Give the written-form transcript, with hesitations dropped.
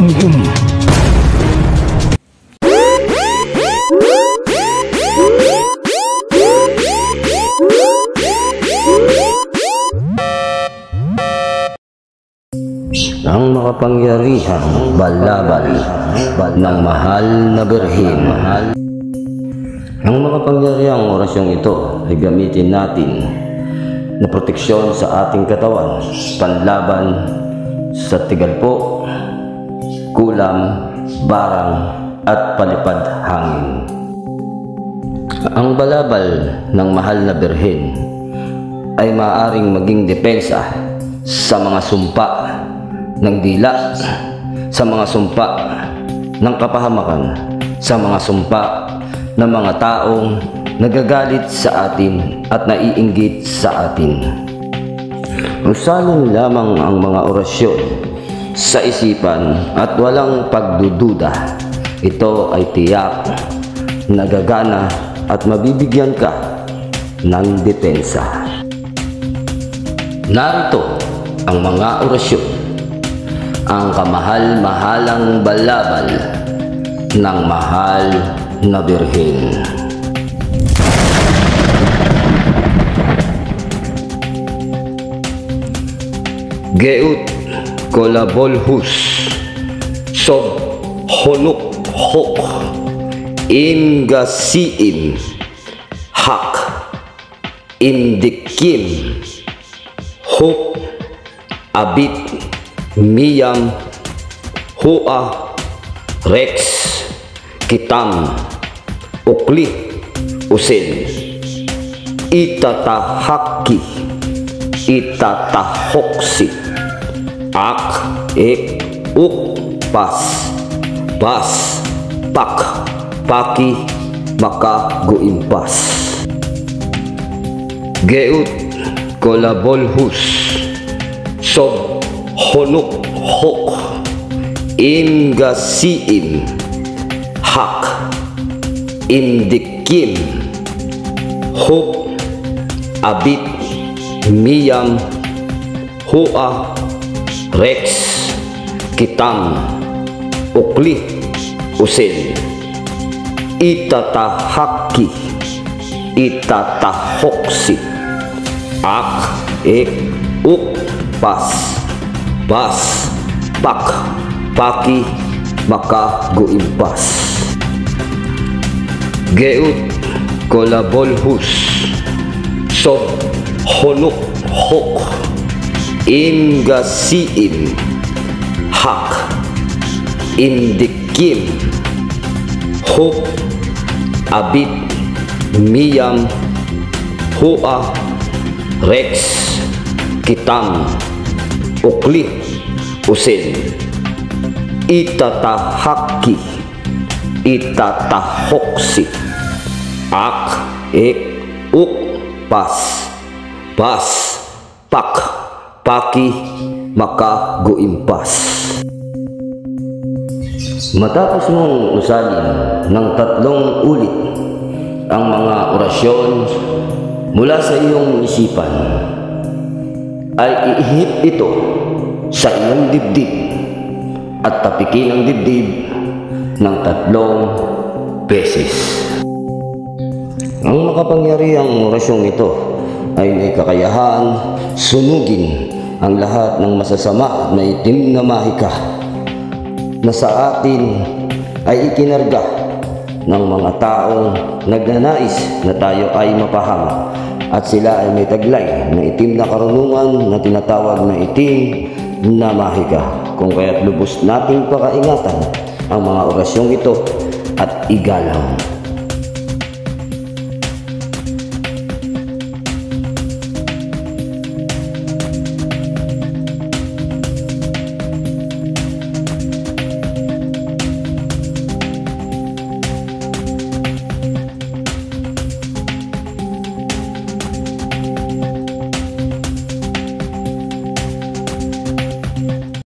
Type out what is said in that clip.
Ang makapangyarihang balabal ng mahal na birhen. Ang makapangyarihang orasyong ito ay gamitin natin na proteksyon sa ating katawan, panlaban sa tigalpo, kulam, barang at palipad hangin. Ang balabal ng mahal na birhen ay maaaring maging depensa sa mga sumpa ng dila, sa mga sumpa ng kapahamakan, sa mga sumpa ng mga taong nagagalit sa atin at naiinggit sa atin. Usalin lamang ang mga orasyon sa isipan at walang pagdududa. Ito ay tiyak, nagagana at mabibigyan ka ng depensa. Narito ang mga orasyon. Ang kamahal-mahalang balabal ng mahal na birhen. Geut kolabolhus sob honuk hok imgasiim hak imdikim hok abit miyam hua rex kitam ukli usil itatahaki itatahoksi ak ek uk pas bas pak paki maka guimpas. Geut kolabolhus sob honuk hok imgasiim hak imdikim huk abit miyam hua rex kitam ukli usil itatahaki itatahoksi ak ek uk pas bas pak paki maka guimpas. Geut kolabolhus sob honuk hok imgasiim hak imdikim huk abit miyam hua rex kitam ukli usil itatahaki itatahoksi ak ek uk pas bas pak paki maka guimpas. Matapos mong usalin ng 3 ulit ang mga orasyon mula sa iyong isipan, ay iihip ito sa iyong dibdib at tapikin ang dibdib ng 3 beses. Ang makapangyarihang orasyong ito ay may kakayahan sunugin ang lahat ng masasama at maitim na mahika na sa atin ay ikinarga ng mga taong nagnanais na tayo ay mapahamak, at sila ay may taglay na itim na karunungan na tinatawag na itim na mahika. Kung kaya't lubos nating pakaingatan ang mga orasyong ito at igalang.